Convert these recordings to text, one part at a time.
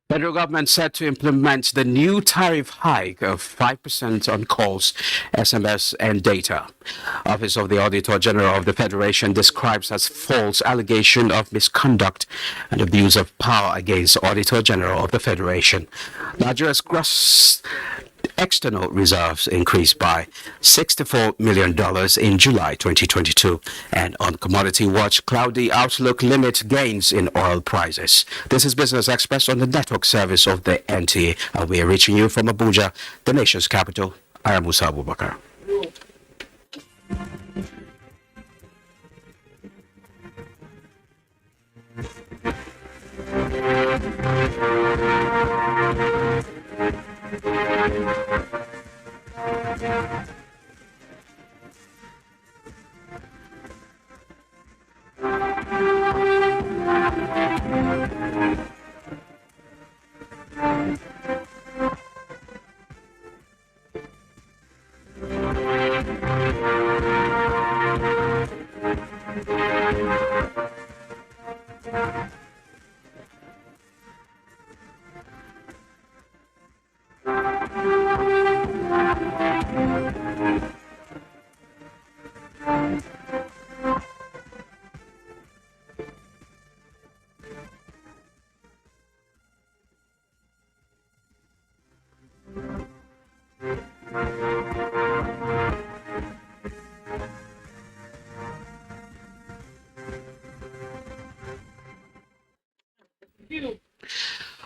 Federal government set to implement the new tariff hike of 5% on calls, SMS, and data. Office of the Auditor General of the Federation describes as false allegation of misconduct and abuse of power against Auditor General of the Federation. Nigeria's gross external reserves increased by $64 million in July 2022. And on Commodity Watch, cloudy outlook limit gains in oil prices. This is Business Express on the network service of the NTA. And we are reaching you from Abuja, the nation's capital. I am Musa Abubakar.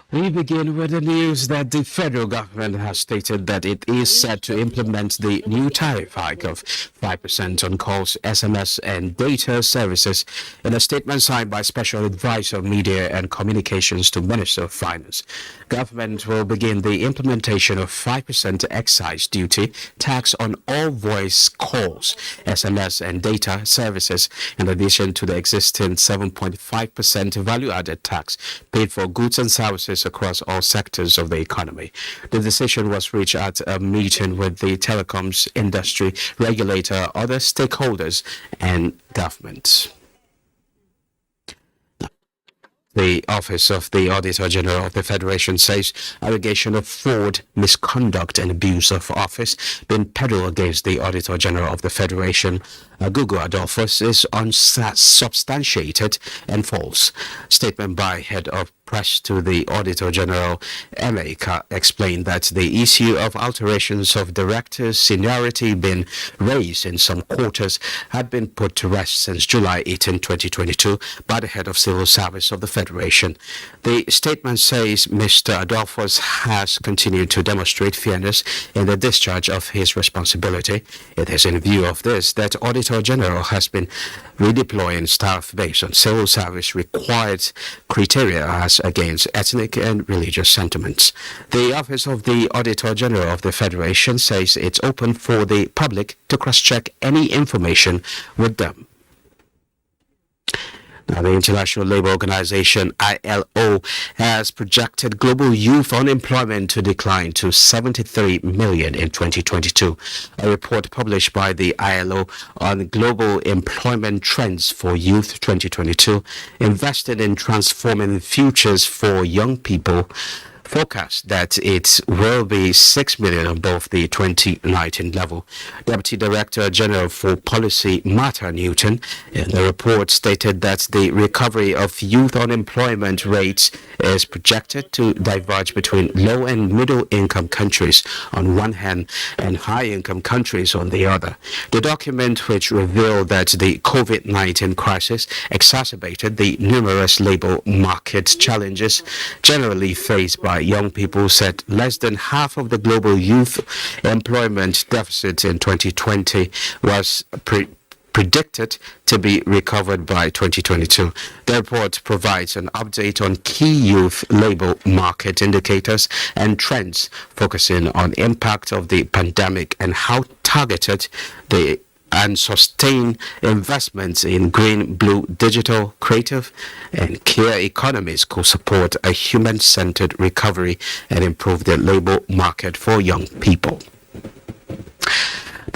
We begin with the news that the federal government has stated that it is set to implement the new tariff hike of 5% on calls, SMS, and data services in a statement signed by Special Advisor Media and Communications to Minister of Finance. Government will begin the implementation of 5% excise duty tax on all voice calls, SMS, and data services, in addition to the existing 7.5% value-added tax paid for goods and services across all sectors of the economy. The decision was reached at a meeting with the telecoms industry regulator, other stakeholders, and government. The Office of the Auditor General of the Federation says allegation of fraud, misconduct, and abuse of office being peddled against the Auditor General of the Federation, Agugu Adolphus, is unsubstantiated and false. Statement by Head of Press to the Auditor General, Emeka, explained that the issue of alterations of directors' seniority being raised in some quarters had been put to rest since July 18, 2022 by the Head of Civil Service of the Federation. The statement says Mr. Adolphus has continued to demonstrate fairness in the discharge of his responsibility. It is in view of this that Auditor General has been redeploying staff based on civil service required criteria as against ethnic and religious sentiments. The Office of the Auditor General of the Federation says it's open for the public to cross-check any information with them. Now, the International Labour Organization, ILO, has projected global youth unemployment to decline to 73 million in 2022. A report published by the ILO on global employment trends for youth 2022, invested in transforming futures for young people, forecast that it will be 6 million above the 2019 level. Deputy Director General for Policy, Martha Newton, in the report stated that the recovery of youth unemployment rates is projected to diverge between low and middle income countries on one hand and high income countries on the other. The document, which revealed that the COVID-19 crisis exacerbated the numerous labor market challenges generally faced by young people, said less than half of the global youth employment deficit in 2020 was predicted to be recovered by 2022. The report provides an update on key youth labor market indicators and trends, focusing on impact of the pandemic and how targeted and sustain investments in green, blue, digital, creative, and care economies could support a human-centered recovery and improve the labor market for young people.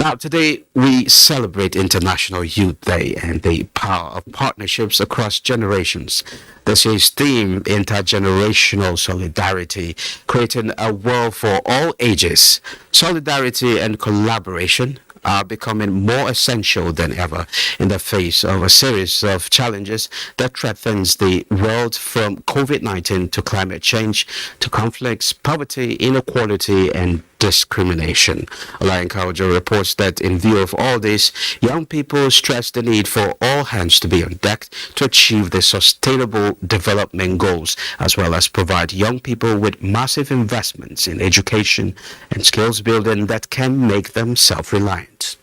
Now, today we celebrate International Youth Day and the power of partnerships across generations. This year's theme, intergenerational solidarity, creating a world for all ages. Solidarity and collaboration are becoming more essential than ever in the face of a series of challenges that threatens the world, from COVID-19 to climate change to conflicts, poverty, inequality, and discrimination. Alain Kaujo reports that in view of all this, young people stress the need for all hands to be on deck to achieve the sustainable development goals, as well as provide young people with massive investments in education and skills building that can make them self-reliant.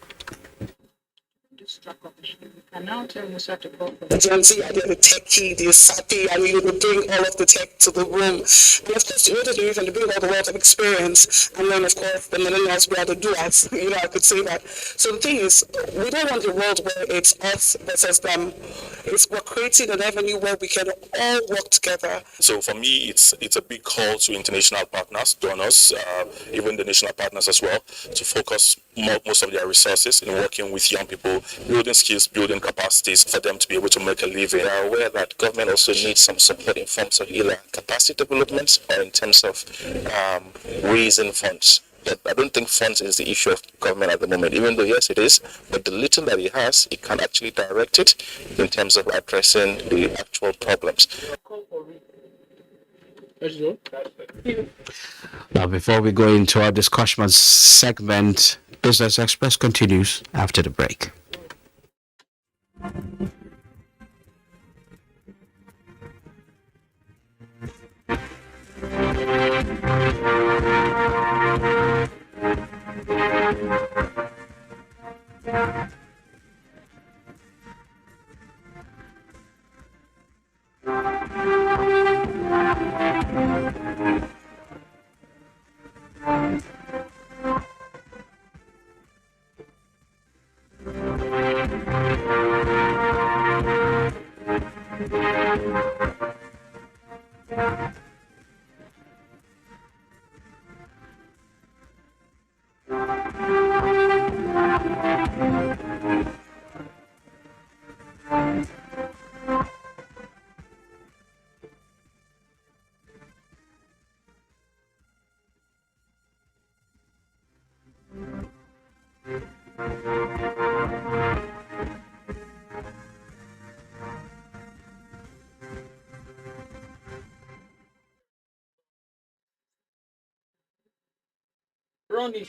And now tell Musa to go for the Gen Z, the techie, the sappy, and you would bring all of the tech to the room. And of course, you know, the youth and to bring all the wealth of experience. And then, of course, the millennials, we are the doers. I could say that. So the thing is, we don't want a world where it's us versus them. We're creating an avenue where we can all work together. So for me, it's a big call to international partners, donors, even the national partners as well, to focus most of their resources in working with young people, building skills, building capacities for them to be able to make a living. We are aware that government also needs some support in forms of either capacity development or in terms of raising funds. But I don't think funds is the issue of government at the moment, even though yes it is, but the little that it has, it can actually direct it in terms of addressing the actual problems. Now, before we go into our discussion segment, Business Express continues after the break. Ronnie.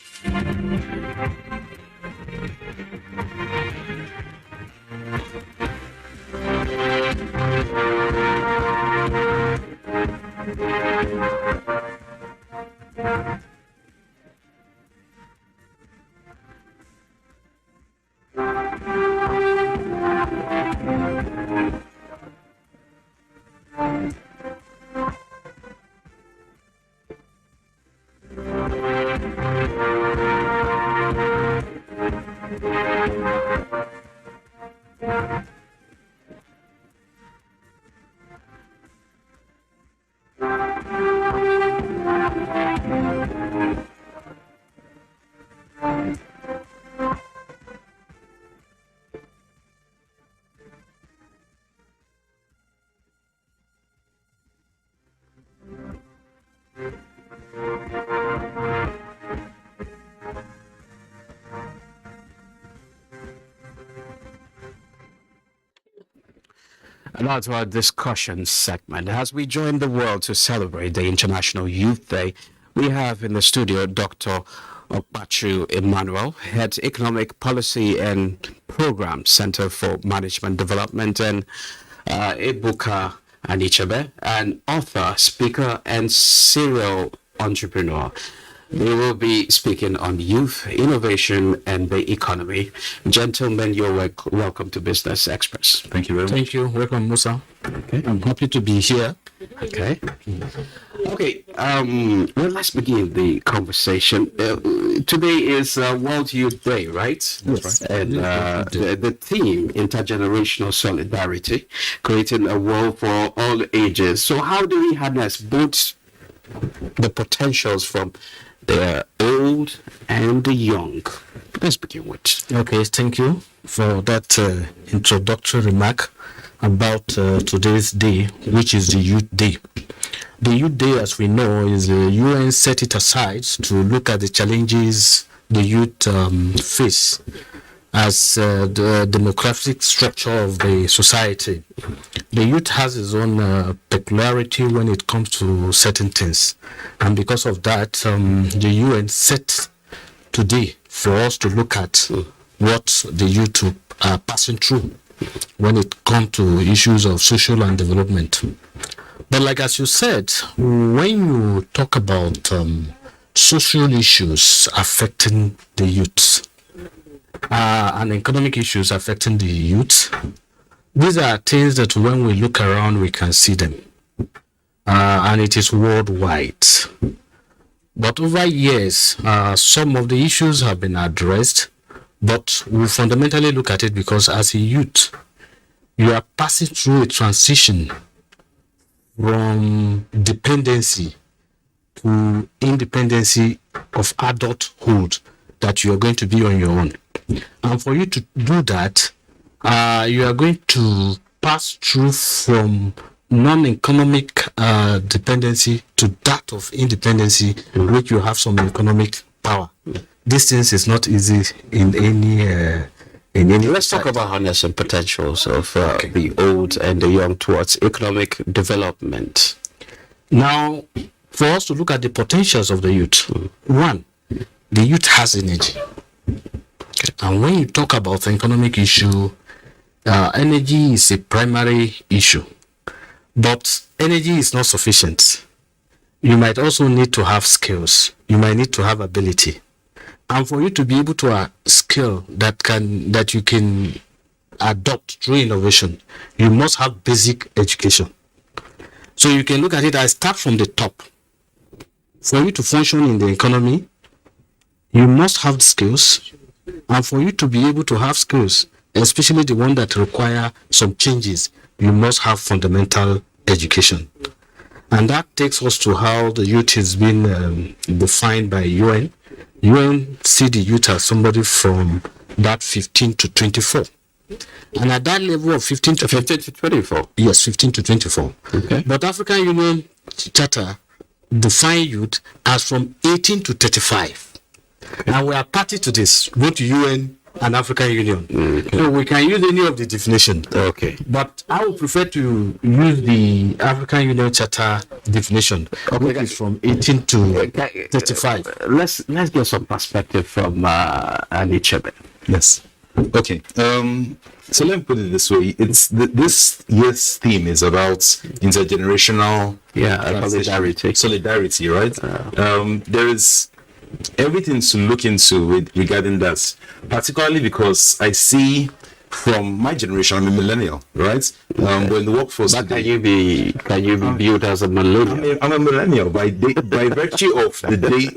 And now to our discussion segment. As we join the world to celebrate the International Youth Day, we have in the studio Dr. Okpachu Emmanuel, Head Economic Policy and Program Center for Management Development, and Ebuka Anichebe, an author, speaker, and serial entrepreneur. They will be speaking on youth, innovation, and the economy. Gentlemen, you're welcome to Business Express. Thank you very much. Thank you. Welcome, Musa. Okay. I'm happy to be here. Okay. Okay. Well, let's begin the conversation. Today is World Youth Day, right? That's right. And the theme, intergenerational solidarity, creating a world for all ages. So how do we harness both the potentials from the old and the young? Let's begin with. Okay, thank you for that introductory remark about today's day, which is the Youth Day. The Youth Day, as we know, is the UN set it aside to look at the challenges the youth face as the demographic structure of the society. The youth has its own peculiarity when it comes to certain things, and because of that, the UN set today for us to look at what the youth are passing through when it comes to issues of social and development. But like as you said, when you talk about social issues affecting the youth and economic issues affecting the youth, these are things that when we look around, we can see them. And it is worldwide. But over years, some of the issues have been addressed, but we fundamentally look at it because as a youth, you are passing through a transition from dependency to independency of adulthood, that you are going to be on your own. And for you to do that, you are going to pass through from non-economic dependency to that of independency, in which you have some economic power. This things is not easy in any. Let's talk about harness and potentials of the old and the young towards economic development. Now, for us to look at the potentials of the youth, one, the youth has energy. And when you talk about the economic issue, energy is a primary issue. But energy is not sufficient. You might also need to have skills. You might need to have ability. And for you to be able to skill that you can adopt through innovation, you must have basic education. So you can look at it as start from the top. For you to function in the economy, you must have skills. And for you to be able to have skills, especially the one that require some changes, you must have fundamental education. And that takes us to how the youth has been defined by UN. UN see the youth as somebody from that 15 to 24. And at that level of 15 to 24. Yes, 15 to 24. Okay. But African Union Charter define youth as from 18 to 35. Okay. And we are party to this, both UN and African Union. Okay. So we can use any of the definition. Okay. But I would prefer to use the African Union Charter definition, which is from 18 to 35. Let's get some perspective from Anichebe. Yes. Okay. So let me put it this way: it's this year's theme is about intergenerational solidarity, right? There is everything to look into regarding that, particularly because I see from my generation, I'm a millennial, right? When the workforce. But can you be viewed as a millennial? I'm a millennial by virtue of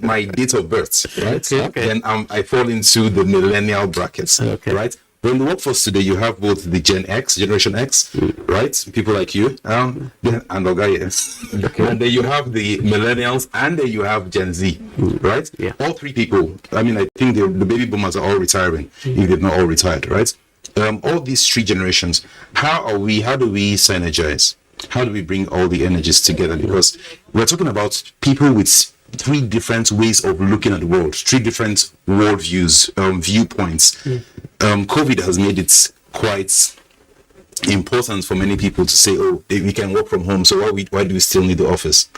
my date of birth, right? Okay. Then I fall into the millennial brackets, right? When the workforce today, you have both the Generation X, right? People like you, and Ogaye. Okay. And then you have the millennials, and then you have Gen Z, right? Yeah. All three people. I mean, I think the baby boomers are all retiring, if they're not all retired, right? All these three generations, how do we synergize? How do we bring all the energies together? Because we're talking about people with three different ways of looking at the world, three different worldviews, viewpoints. COVID has made it quite important for many people to say, oh, we can work from home, so why do we still need the office?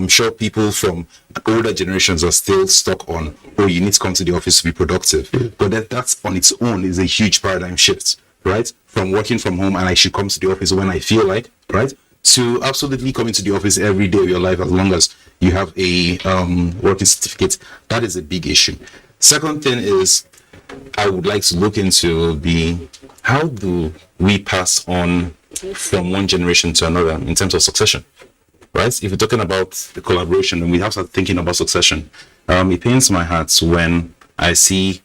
Sure, people from older generations are still stuck on, oh, you need to come to the office to be productive. But that's on its own is a huge paradigm shift, right? From working from home and I should come to the office when I feel like, right? To absolutely coming to the office every day of your life as long as you have a working certificate. That is a big issue. Second thing is, I would like to look into how do we pass on from one generation to another in terms of succession, right? If you're talking about the collaboration, and we have to start thinking about succession, it pains my heart when I see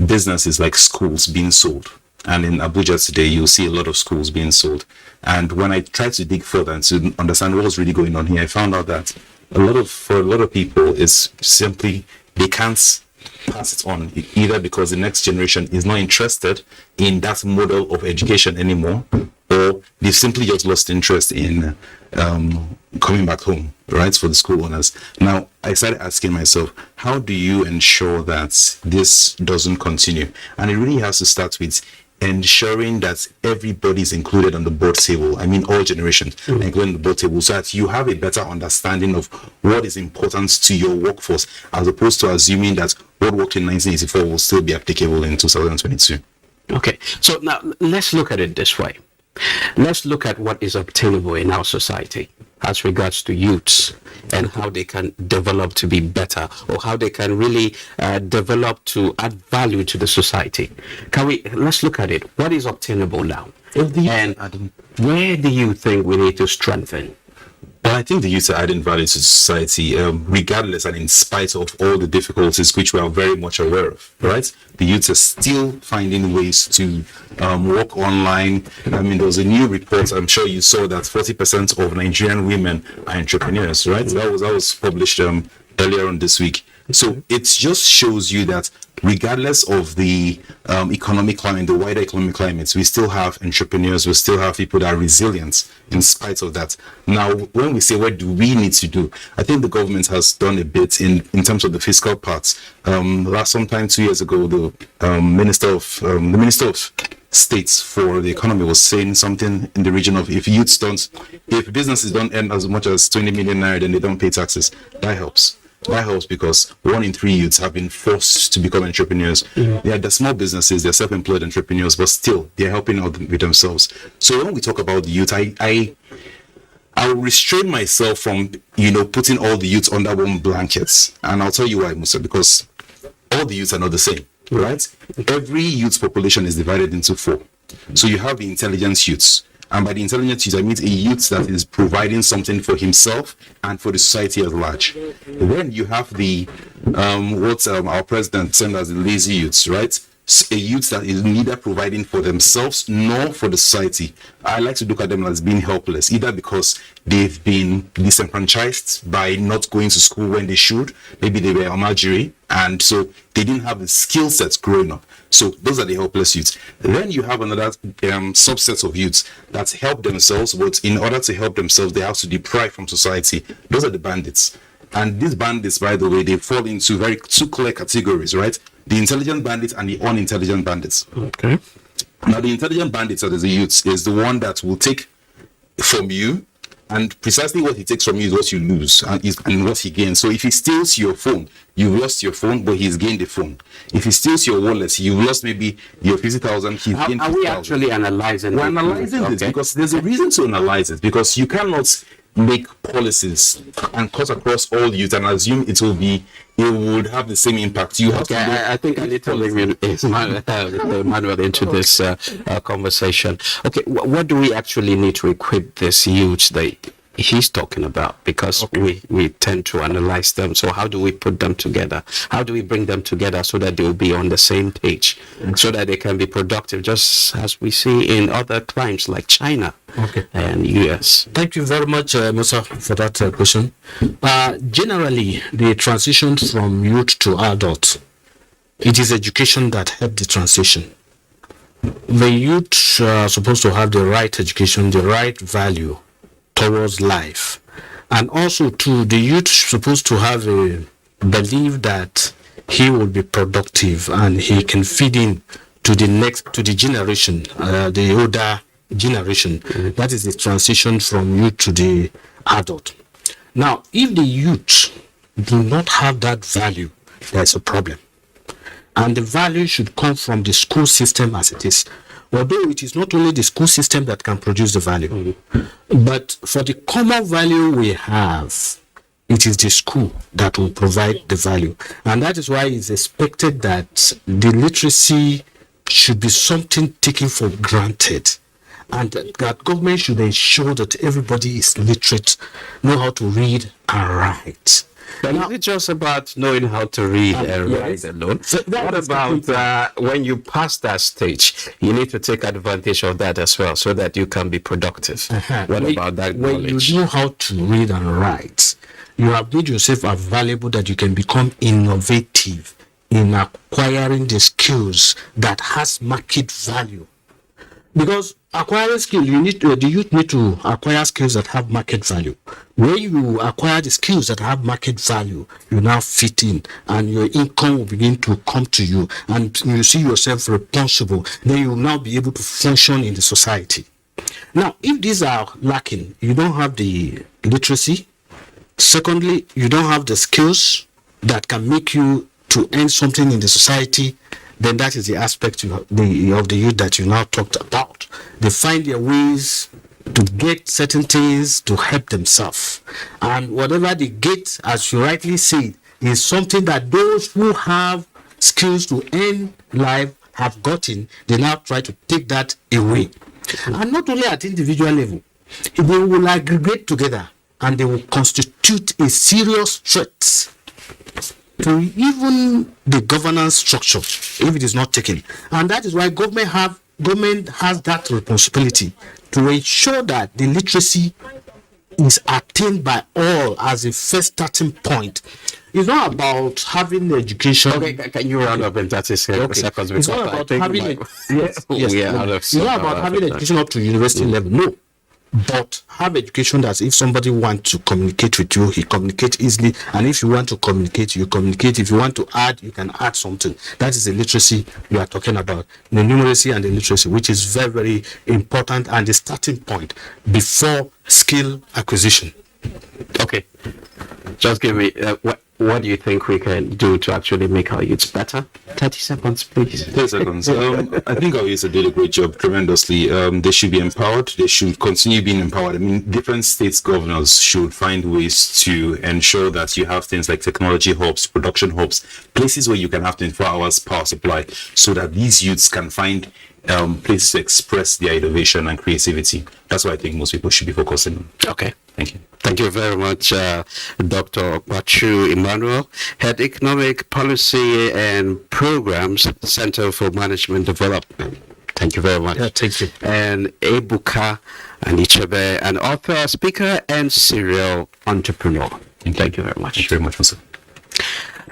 businesses like schools being sold. And in Abuja today, you'll see a lot of schools being sold. And when I tried to dig further and to understand what was really going on here, I found out that for a lot of people, it's simply they can't pass it on, either because the next generation is not interested in that model of education anymore, or they've simply just lost interest in coming back home, right, for the school owners. Now, I started asking myself, how do you ensure that this doesn't continue? And it really has to start with ensuring that everybody is included on the board table. I mean, all generations including the board table, so that you have a better understanding of what is important to your workforce, as opposed to assuming that what worked in 1984 will still be applicable in 2022. Okay, so now let's look at it this way. Let's look at what is obtainable in our society as regards to youths and how they can develop to be better, or how they can really develop to add value to the society. Let's look at it. What is obtainable now? And where do you think we need to strengthen? Well, I think the youth are adding value to society, regardless and in spite of all the difficulties which we are very much aware of, right? The youth are still finding ways to work online. I mean, there was a new report, I'm sure you saw, that 40% of Nigerian women are entrepreneurs, right? That was published earlier on this week. So it just shows you that regardless of the economic climate, the wider economic climates, we still have entrepreneurs, we still have people that are resilient in spite of that. Now, when we say what do we need to do, I think the government has done a bit in terms of the fiscal parts. Sometime 2 years ago, the Minister of States for the economy was saying something in the region of, if businesses don't earn as much as 20 million naira, then they don't pay taxes. That helps. That helps because 1 in 3 youths have been forced to become entrepreneurs. Yeah, they're small businesses, they're self-employed entrepreneurs, but still they're helping out with themselves. So when we talk about the youth, I will restrain myself from putting all the youths under one blanket, and I'll tell you why, Musa, because all the youths are not the same, right? Every youth population is divided into 4. So you have the intelligent youths. And by the intelligent youth, I mean a youth that is providing something for himself and for the society at large. Then you have the what our president termed as the lazy youths, right? A youth that is neither providing for themselves nor for the society. I like to look at them as being helpless, either because they've been disenfranchised by not going to school when they should. Maybe they were Almajiri, and so they didn't have the skill sets growing up. So those are the helpless youths. Then you have another subset of youths that help themselves, but in order to help themselves, they have to deprive from society. Those are the bandits. And these bandits, by the way, they fall into two clear categories, right? The intelligent bandits and the unintelligent bandits. Okay. Now, the intelligent bandits, that is the youths, is the one that will take from you, and precisely what he takes from you is what you lose and what he gains. So if he steals your phone, you've lost your phone, but he's gained the phone. If he steals your wallet, you've lost maybe your 50,000, he's gained 50,000. Are we actually analyzing? We're analyzing this because there's a reason to analyze it, because you cannot make policies and cut across all youth and assume it would have the same impact. You have I think I need to bring Emmanuel into this conversation. Okay, what do we actually need to equip this youth that he's talking about? Because we tend to analyze them. So how do we put them together? How do we bring them together so that they will be on the same page, so that they can be productive, just as we see in other climes like China and US? Thank you very much, Musa, for that question. Generally, the transition from youth to adult, it is education that helped the transition. The youth are supposed to have the right education, the right value towards life, and also too, the youth supposed to have a belief that he will be productive and he can feed in to the generation, the older generation. That is the transition from youth to the adult. Now, if the youth do not have that value, there's a problem, and the value should come from the school system as it is. Although it is not only the school system that can produce the value, but for the common value we have, it is the school that will provide the value. And that is why it's expected that the literacy should be something taken for granted, and that government should ensure that everybody is literate, know how to read and write. But is it just about knowing how to read and write alone? So what about when you pass that stage, you need to take advantage of that as well, so that you can be productive? What about that knowledge? When you know how to read and write, you have made yourself available that you can become innovative in acquiring the skills that has market value. Because acquiring skills, the youth need to acquire skills that have market value. When you acquire the skills that have market value, you now fit in, and your income will begin to come to you, and you see yourself responsible. Then you will now be able to function in the society. Now, if these are lacking, you don't have the literacy. Secondly, you don't have the skills that can make you to earn something in the society. Then that is the aspect of the youth that you now talked about. They find their ways to get certain things to help themselves. And whatever they get, as you rightly said, is something that those who have skills to earn life have gotten. They now try to take that away. And not only at individual level, they will aggregate together and they will constitute a serious threat to even the governance structure if it is not taken. And that is why government has that responsibility to ensure that the literacy is attained by all as a first starting point. It's not about having education. Okay, can you round up in 30 seconds? It's not about having It's not about having education up to university level. No. But have education that if somebody wants to communicate with you, he communicates easily. And if you want to communicate, you communicate. If you want to add, you can add something. That is the literacy we are talking about. The numeracy and the literacy, which is very, very important and the starting point before skill acquisition. Okay. Just give me, what do you think we can do to actually make our youths better? 30 seconds, please. 30 seconds. I think our youth did a great job tremendously. They should be empowered. They should continue being empowered. I mean, different states governors should find ways to ensure that you have things like technology hubs, production hubs, places where you can have 24 hours power supply so that these youths can find places to express their innovation and creativity. That's what I think most people should be focusing on. Okay. Thank you. Thank you very much, Dr. Okwachu Emmanuel, Head Economic Policy and Programs, Center for Management Development. Thank you very much. Yeah, thank you. And Ebuka Anichebe, an author, speaker, and serial entrepreneur. Thank you very much. Thank you very much, Mr.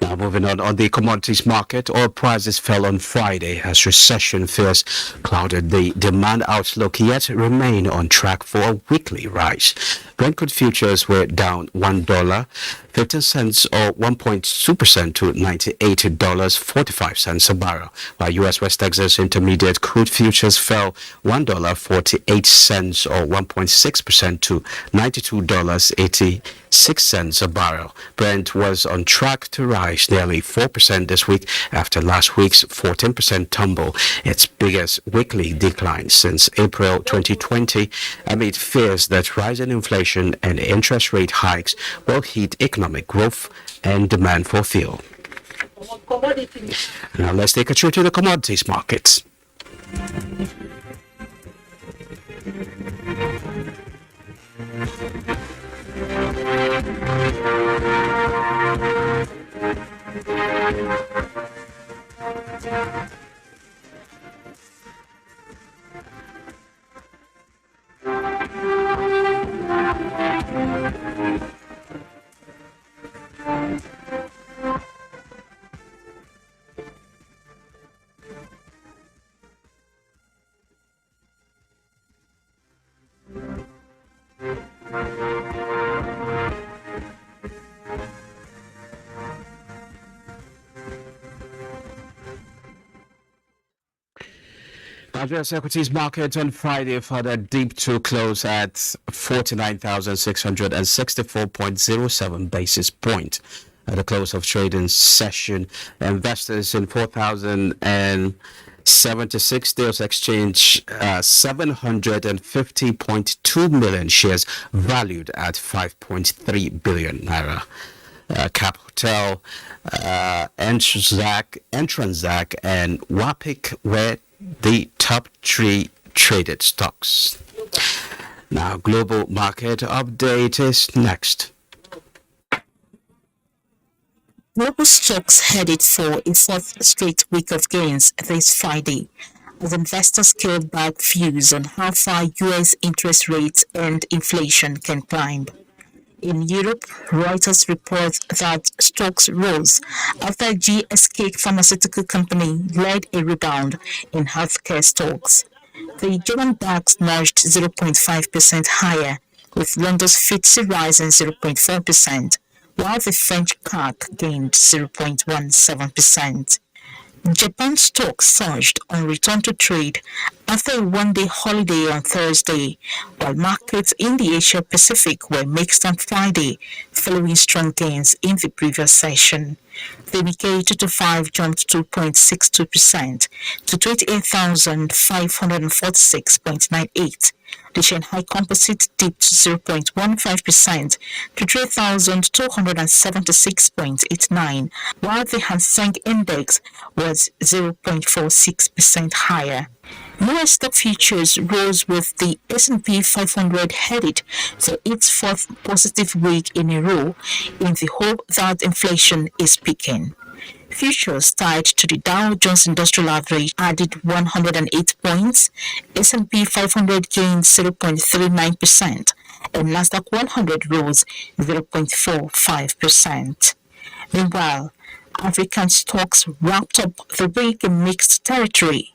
Now, moving on the commodities market, oil prices fell on Friday as recession fears clouded the demand outlook, yet remain on track for a weekly rise. Brent crude futures were down $1.15 or 1.2% to $98.45 a barrel, while U.S. West Texas Intermediate crude futures fell $1.48 or 1.6% to $92.86 a barrel. Brent was on track to rise nearly 4% this week after last week's 14% tumble, its biggest weekly decline since April 2020, amid fears that rising inflation and interest rate hikes will hit economic growth and demand for fuel. Now let's take a trip to the commodities markets. Nigeria's equities market on Friday further dipped to close at 49,664.07 basis point. At the close of trading session, investors in 4,076 deals exchanged 750.2 million shares valued at 5.3 billion naira. Cap Hotel, Entranzac, and Wapik were the top three traded stocks. Now, global market update is next. Global stocks headed for a fourth straight week of gains this Friday, as investors scaled back views on how far U.S. interest rates and inflation can climb. In Europe, Reuters reports that stocks rose after GSK pharmaceutical company led a rebound in healthcare stocks. The German DAX nudged 0.5% higher, with London's FTSE rising 0.4%, while the French CAC gained 0.17%. Japan stocks surged on return to trade after a one-day holiday on Thursday, while markets in the Asia Pacific were mixed on Friday, following strong gains in the previous session. The Nikkei 225 jumped 2.62% to 28,546.98. The Shanghai Composite dipped 0.15% to 3,276.89, while the Hang Seng Index was 0.46% higher. US stock futures rose with the S&P 500 headed for its fourth positive week in a row in the hope that inflation is peaking. Futures tied to the Dow Jones Industrial Average added 108 points, S&P 500 gained 0.39%, and Nasdaq 100 rose 0.45%. Meanwhile, African stocks wrapped up the week in mixed territory.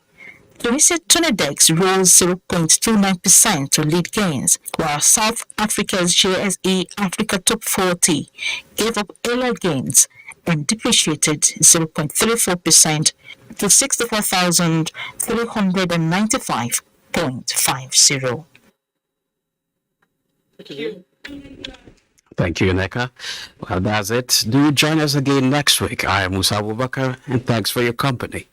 Tunisia Tunedex rose 0.29% to lead gains, while South Africa's JSE Africa Top 40 gave up earlier gains and depreciated 0.34% to 64,395.50. Thank you, Neka. Well, that's it. Do join us again next week. I am Musa Abubakar, and thanks for your company.